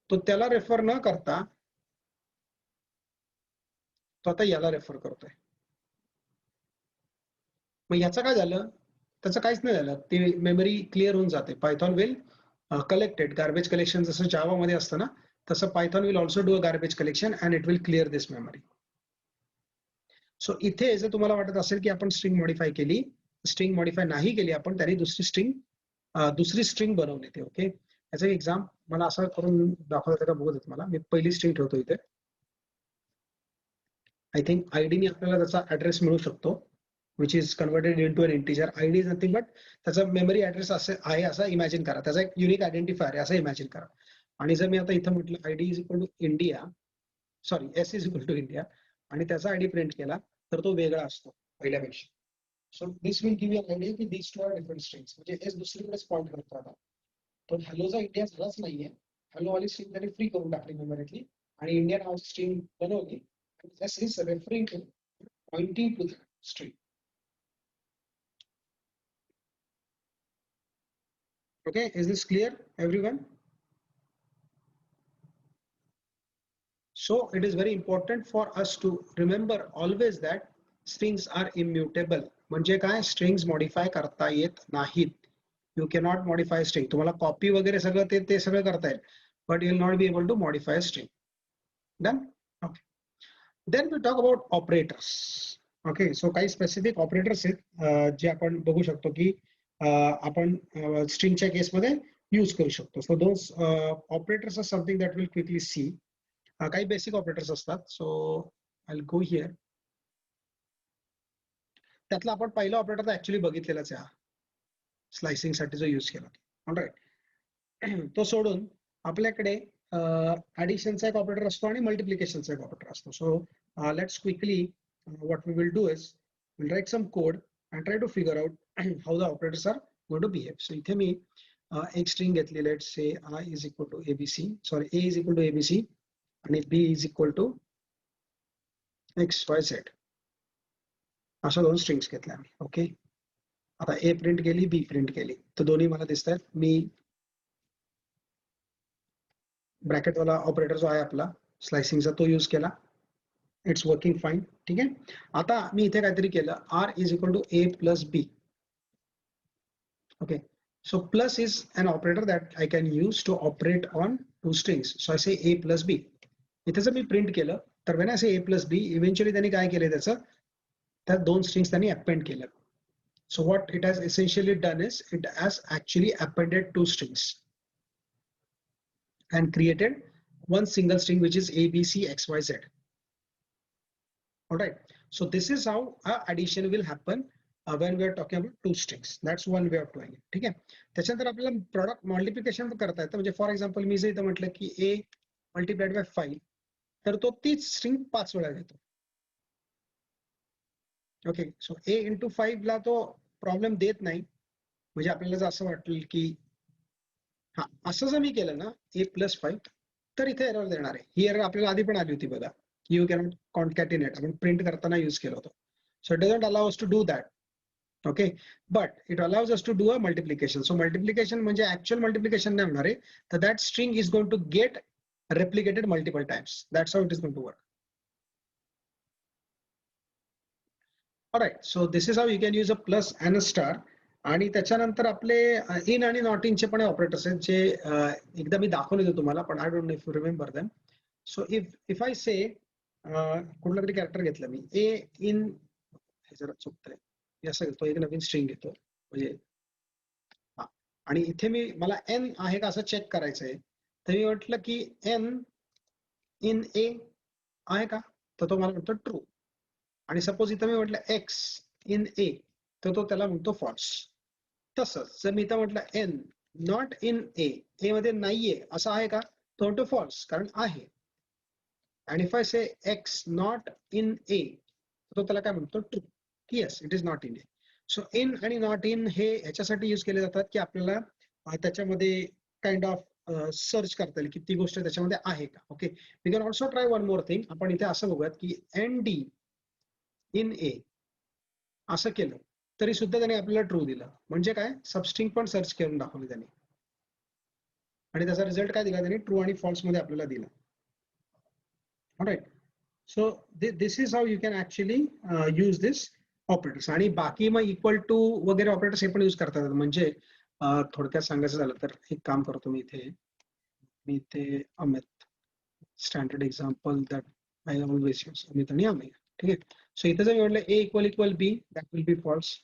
Speaker 1: तो त्याला रेफर न करता तो आता याला रेफर करतोय. मग याचं काय झालं, त्याचं काहीच नाही झालं, ती मेमरी क्लिअर होऊन जाते. Python will collected garbage collection, जसं जावा मध्ये असतं ना, तसं Python will also do a garbage collection and it will clear this memory. So इथे जर तुम्हाला वाटत असेल की आपण स्ट्रिंग मॉडिफाय केली, स्ट्रिंग मॉडिफाय नाही केली आपण, त्याने दुसरी स्ट्रिंग बनवली ते. ओके, याचं एक्झाम मला असं करून दाखवता का बघत मला, मी पहिली स्ट्रिंग ठेवतो इथे. आय थिंक आयडीने आपल्याला त्याचा ऍड्रेस मिळू शकतो, which is converted into an integer. ID is nothing but त्याचा मेमरी ऍड्रेस आहे असं इमॅजिन करा, त्याचा एक युनिक आयडेंटिफायर आहे असं इमॅजिन करा. आणि जर मी आता इथं म्हटलं ID is equal to India, sorry S is equal to India, आणि त्याचा आयडी प्रिंट केला तर तो वेगळा असतो पहिल्यापेक्षा. So this will give you an idea की these two are different strings, म्हणजे एस दुसरीकडेच पॉइंट करतो. आता तो हॅलोचा इंडिया झालाच नाहीये, हॅलो वाली स्ट्रिंग त्याने फ्री करून टाकली मेमरीतली आणि इंडिया नावाची स्ट्रिंग बनवली. This is referring to pointing to the string. Okay, is this clear, everyone? So it is very important for us to remember always that strings are immutable. म्हणजे काय, strings modify करता येत नाहीत. You cannot modify string. तुम्हाला copy वगैरे सगळं ते सगळं करता येईल, but you will not be able to modify a string. Done? Okay. Then we talk about operators. Okay, so काही स्पेसिफिक ऑपरेटर्स आहेत जे आपण बघू शकतो की आपण स्ट्रिंगच्या केसमध्ये यूज करू शकतो. So those operators are something that will quickly see. काही बेसिक ऑपरेटर्स असतात. So I will go here. त्यातला आपण पहिला ऑपरेटर ऍक्च्युली बघितलेलाच आहे, स्लायसिंग साठी जो यूज केला. ऑलराईट, तो सोडून आपल्याकडे ऍडिशनचा एक ऑपरेटर असतो आणि मल्टिप्लिकेशनचा एक ऑपरेटर असतो. So let's quickly what we will do is we'll write some code and try to figure out how the operators are going to behave. So इथे मी एक स्ट्रिंग घेतली, let's say I is equal to ABC, sorry A is equal to ABC आणि B is equal to XYZ, अशा दोन strings घेतल्या मी. Okay, आता A print केली, B print केली, तर दोन्ही मला दिसत आहेत. मी ब्रॅकेट वाला ऑपरेटर जो आहे आपला स्लायसिंगचा तो यूज केला, इट्स वर्किंग फाईन. ठीक आहे. आता मी इथे काहीतरी केलं, R is equal to A plus B. Okay, so plus is an operator that I can use to operate on two strings. So I say a plus b. इथे जर मी print केलं तर when I say a plus b, eventually त्यांनी काय केलं, त्याचं त्या दोन स्ट्रिंग्स त्यांनी अपेंड केलं. So what it has essentially done is it has actually appended two strings and created one single string which is ABCXYZ. All right, so this is how addition will happen when we are talking about two strings. That's one way of doing it. ठीक आहे. त्याच्यानंतर आपल्याला product multiplication करता येतं. म्हणजे for example मी जर इथं म्हटलं की a मल्टिप्लाइड बाय 5, तर तो तीच स्ट्रिंग 5 वेळा घेतो. ओके, सो a इंटू 5 ला तो प्रॉब्लेम देत नाही. म्हणजे आपल्याला जर असं वाटेल की हा असं जर मी केलं ना a+5 तर इथे एरर देणार आहे. ही एरर आपल्याला आधी पण आली होती बघा. यू कॅनॉट कॉन्कॅटिनेट आपण प्रिंट करताना यूज केलं होतं. So it doesn't allow us to do that. Okay, but it allows us to do a multiplication. So multiplication म्हणजे ऍक्च्युअल मल्टिप्लिकेशन नाही होणार आहे. तर that string is going to get replicated multiple times. That's how it is going to work. All right, so this is how you can use a plus and a star. आणि त्याच्यानंतर आपले in आणि not इनचे पण operators आहेत जे एकदा मी दाखवले होते तुम्हाला, पण I don't know if you remember them. So if I say कुठला तरी कॅरेक्टर घेतलं मी ए इन, हे जरा चुकतंय, असं घेतो एक नवीन स्ट्रिंग घेतो म्हणजे हा, आणि इथे मी मला एन आहे का असं चेक करायचं आहे. तर मी म्हटलं की एन इन ए आहे का, तर तो मला म्हणतो ट्रू. आणि सपोज इथं मी म्हटलं एक्स इन ए तर तो त्याला म्हणतो फॉल्स. तसंच जर मी इथं म्हटलं एन नॉट इन ए, ए मध्ये नाहीये असं आहे का, तो म्हणतो फॉल्स कारण आहे. आणि if I say X not in A तो त्याला काय म्हणतो ट्रू की yes it is not in A. So in आणि नॉट इन हे ह्याच्यासाठी यूज केले जातात की आपल्याला त्याच्यामध्ये काइंड ऑफ सर्च करता येईल की ती गोष्ट त्याच्यामध्ये आहे का. Okay, we can also try one more thing. आपण इथे असं बघूयात की एन डी इन ए असं केलं तरी सुद्धा त्याने आपल्याला ट्रू दिलं. म्हणजे काय, सबस्ट्रिंग पण सर्च करून दाखवली त्याने आणि त्याचा रिझल्ट काय दिला त्याने, ट्रू आणि फॉल्स मध्ये आपल्याला दिला. Alright, so this is how you can actually use this operators. आणि बाकी मग इक्वल टू वगैरे ऑपरेटर्स हे पण यूज करतात. म्हणजे थोडक्यात सांगायचं झालं तर एक काम करतो मी इथे Amit, standard example that I always use, Amit आणि अमित. ठीक आहे, सो इथे जर मी म्हटलं A equal B that will be false.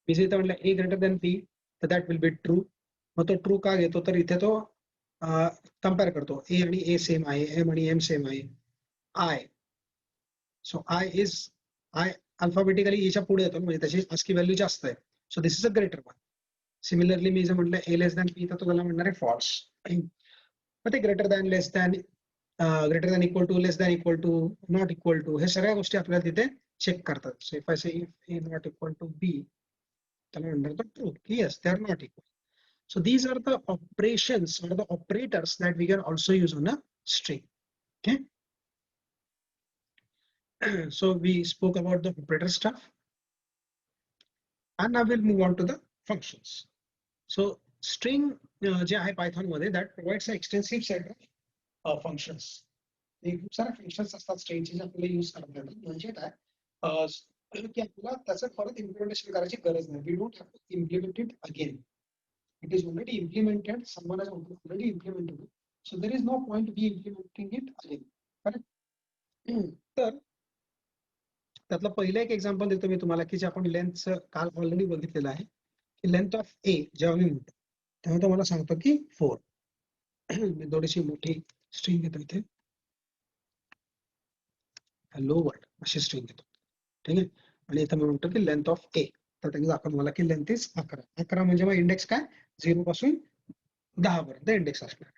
Speaker 1: मी जर इथं म्हटलं ए ग्रेटर दॅन बी तर दॅट विल बी ट्रू. मग तो ट्रू का घेतो, तर इथे तो कम्पेअर करतो ए आणि ए सेम आहे, एम आणि एम सेम आहे, आय. सो आय अल्फाबेटिकली एच्या पुढे येतो म्हणजे त्याची ASCII व्हॅल्यू जास्त आहे. So this is a greater one. Similarly मी जर म्हटलं ए लेस दॅन बी तर तो त्याला म्हणणार आहे फॉल्स. मग ते greater than, less than, greater than equal to, less than equal to, not equal to, हे सगळ्या गोष्टी आपल्याला तिथे चेक करतात. So if I say if A not equal to B त्याला म्हणणार तो ट्रू की yes they are not equal. So these are the operations or the operators that we can also use on a string. Okay. So we spoke about the operator stuff, and now we'll move on to the functions. So string जे आहे Python मध्ये that provides an extensive set of functions. खूप सारे functions असतात stringचे जे आपल्याला use करता येतात. म्हणजे काय की आपल्याला त्याचं परत इम्प्लिमेंटेशन करायची गरज नाही. We don't have to implement it again. It is already implemented. Someone has already implemented it. So there is no point to be implementing it again. Correct? तर त्यातलं पहिलं एक एक्झाम्पल देतो मी तुम्हाला की जे आपण लेंथचं काल ऑलरेडी बघितलेलं आहे की लेंथ ऑफ ए जेव्हा मी म्हणतो तेव्हा तो मला सांगतो की 4. मी थोडीशी मोठी स्ट्रिंग घेतो इथे, हॅलो वर्ल्ड अशी स्ट्रिंग घेतो. ठीक आहे, आणि इथं मी म्हणतो की लेंथ ऑफ ए, तर त्यांनी दाखवलं मला की लेंथ इज 11. 11 म्हणजे मग इंडेक्स काय 0 पासून 10 पर्यंत इंडेक्स असणार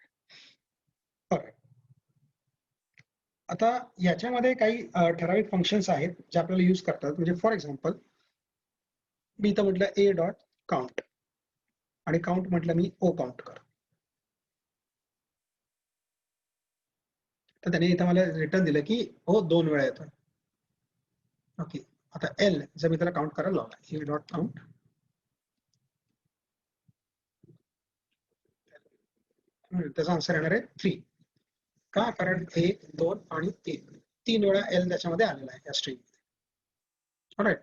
Speaker 1: आहे. आता याच्यामध्ये काही ठराविक फंक्शन्स आहेत जे आपल्याला यूज करतात. म्हणजे फॉर एक्झाम्पल मी इथं म्हटलं ए डॉट काउंट आणि काउंट म्हटलं मी ओ काउंट कर, तर त्याने इथं मला रिटर्न दिलं की ओ 2 वेळा येतो. ओके, आता एल जर मी त्याला काउंट करायला लावला ए डॉट काउंट, त्याचा आन्सर येणार आहे 3. का, कारण 1 2 आणि 3 वेळा एल त्याच्यामध्ये आलेला आहे या स्ट्रिंग मध्ये. Alright,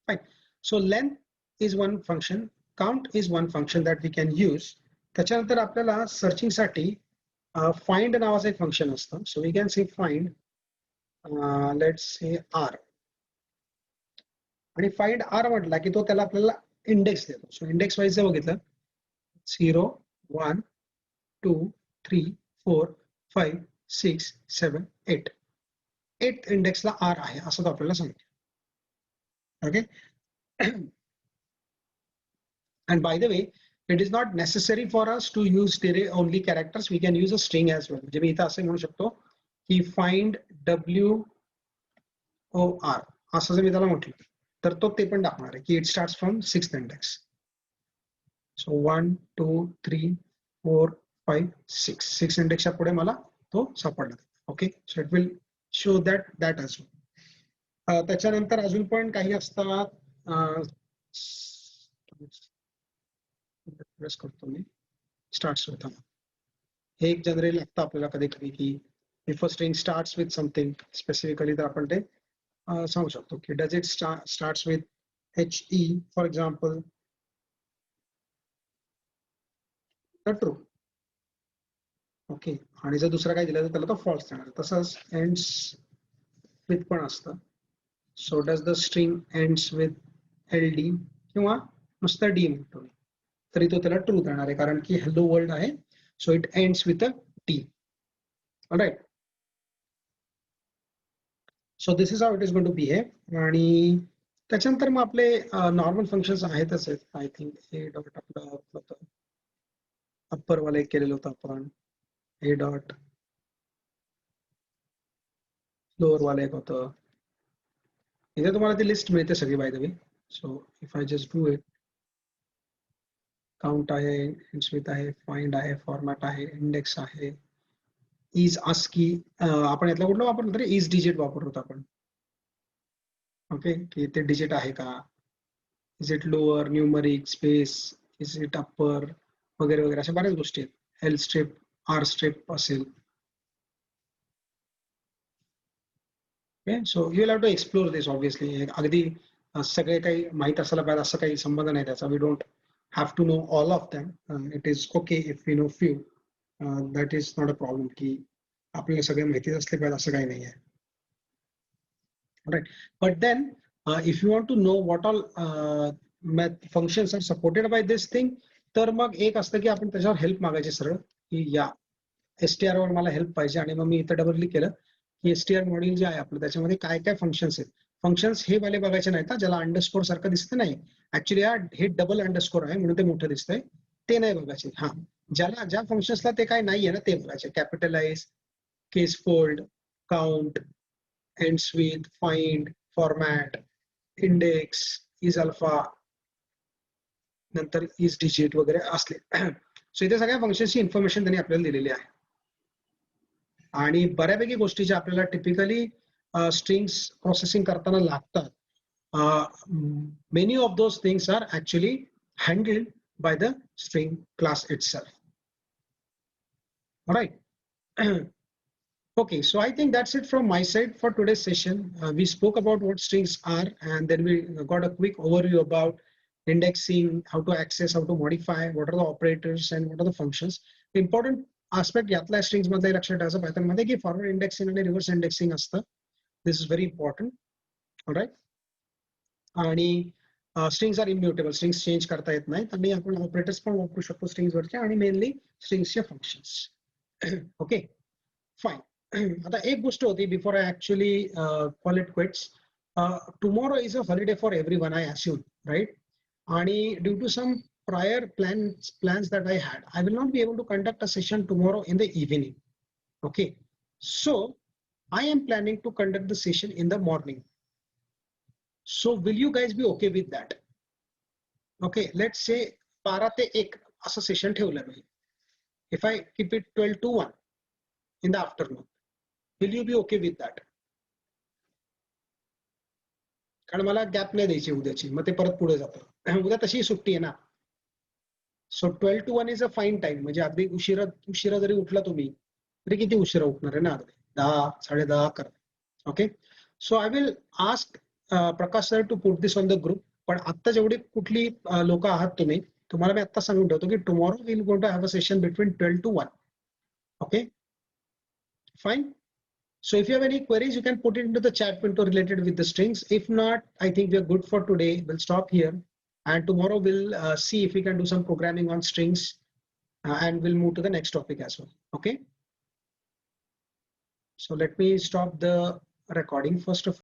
Speaker 1: fine. So length is one function, count is one function that we can use. त्याच्यानंतर आपल्याला सर्चिंगसाठी फाइंड नावाचं एक फंक्शन असतं. So we can say find, let's say R, आणि फाइंड आर म्हटला की तो त्याला आपल्याला इंडेक्स देतो. सो इंडेक्स वाईज जर बघितलं 0 1 2 3 4 5 6 7 8, 8th इंडेक्सला आर आहे असं तो आपल्याला सांगतो. Okay, and by the way it is not necessary for us to use only characters. We can use a string as well. म्हणजे मी इथं असं म्हणू शकतो की find WOR असं जर मी त्याला म्हटलं तर तो ते पण दाखवणार आहे की it starts from 6th index. So 1 2 3 4 5 6 इंडेक्सच्या पुढे मला तो सापडला. Okay, so it will show that as well. त्याच्यानंतर अजून पण काही असतात. प्रेस करतो मी स्टार्ट्स विथ. हे एक जनरली लागतं आपल्याला कधी कधी की if a string starts with something specifically, तर आपण ते सांगू शकतो की does it starts with HE for example, तर ट्रू. ओके, आणि जर दुसरा काय दिलं तर त्याला तो फॉल्स देणार. तसंच एंड्स विथ पण असतं. So does the string ends with LD किंवा नुसतं D म्हणतो तरी तो त्याला ट्रू देणार आहे, कारण की हॅलो वर्ल्ड आहे. So it ends with a T. Right. So this is how it is going to behave. आणि त्याच्यानंतर मग आपले नॉर्मल फंक्शन्स आहेतच आहेत. आय थिंक हे डॉट आपलं होतं, अप्पर वाला एक केलेलं होतं आपण. हे डॉट लोअर वाला एक होतं. इथे तुम्हाला ती लिस्ट मिळते सगळी by the way. So if I just do it, count आहे, इन्स्विथ आहे, फाइंड आहे, फॉर्मॅट आहे, इंडेक्स आहे, इज आस्की. आपण यातला कुठला वापरतो तरी इज डिजिट वापरतो आपण. ओके, की ते डिजिट आहे का, is it lower, numeric, space, is it upper वगैरे वगैरे अशा बऱ्याच गोष्टी आहेत. एल स्ट्रिप, आर स्ट्रिप असेल. So you will have to explore this obviously. अगदी सगळे काही माहीत असायला पाहिजे असं काही संबंध नाही त्याचा. We don't have to know all of them. It is okay if we know few. That is not a problem. की आपल्याला सगळे माहिती असले पाहिजे असं काही नाही आहे. Right, but then if you want to know what all math functions are supported by this thing, तर मग एक असतं की आपण त्याच्यावर हेल्प मागायची सरळ की या STR वर मला हेल्प पाहिजे. आणि मग मी इथं डबल क्लिक केलं की STR मॉड्यूल जे आहे आपलं त्याच्यामध्ये काय काय फंक्शन्स आहेत. फंक्शन्स हे वाले बघायचे नाहीत ना, ज्याला अंडरस्कोर सारखं दिसतं नाही. ऍक्च्युली हे डबल अंडरस्कोर आहे म्हणून ते मोठं दिसतंय, ते नाही बघायचे. हा, ज्या फंक्शन्सला ते काय नाहीये ना ते बघायचे. Capitalise, case fold, count, ends with, find, format, index, is alpha, नंतर is digit वगैरे असले. सो इथे सगळ्या फंक्शनची इन्फॉर्मेशन त्यांनी आपल्याला दिलेली आहे. आणि बऱ्यापैकी गोष्टी ज्या आपल्याला टिपिकली स्ट्रिंग्स प्रोसेसिंग करताना लागतात, many of those things are actually handled by the string class itself. Right. Okay, so I think that's it from my side for today's session. We spoke about what strings are, and then we got a quick overview about indexing, how to access, how to modify, what are the operators, and what are the functions. The important aspect यातला strings मध्ये लक्षात ठेवायचं Python मध्ये की forward indexing आणि reverse indexing असतं. This is very important. All right. आणि strings are immutable. Strings change करता येत नाहीत आणि आपण operators पण वापरू शकतो strings वरचे, आणि mainly strings चे functions. Okay, fine. आता एक गोष्ट होती before I actually call it quits. Tomorrow is a holiday for everyone, I assume, right? आणि due to some prior plans that I had, I will not be able to conduct a session tomorrow in the evening. Okay, so I am planning to conduct the session in the morning. So will you guys be okay with that? Okay, let's say 12 ते 1 असं session ठेवलं मी. If I keep it 12 to 1 in the afternoon, will you be okay with that? कारण मला gap नाही द्यायची उद्याची, मग ते परत पुढे जातं. उद्या तशी सुट्टी आहे ना. So 12 to 1 is a fine time. म्हणजे अगदी उशिरा जरी उठला तुम्ही तरी किती उशिरा उठणार आहे ना, अगदी 10, 10:30 करा. Okay, so I will ask Prakash sir to put this on the group. पण आता जेवढी कुठली लोक आहात तुम्ही, तुम्हाला मी आता सांगून ठेवतो की tomorrow will going to have a session between 12 to 1. Okay, fine. So if you have any queries, you can put it into the chat window related with the strings. If not, I think we are good for today. We'll stop here, and tomorrow we'll see if we can do some programming on strings, and we'll move to the next topic as well. Okay. So let me stop the recording first of all.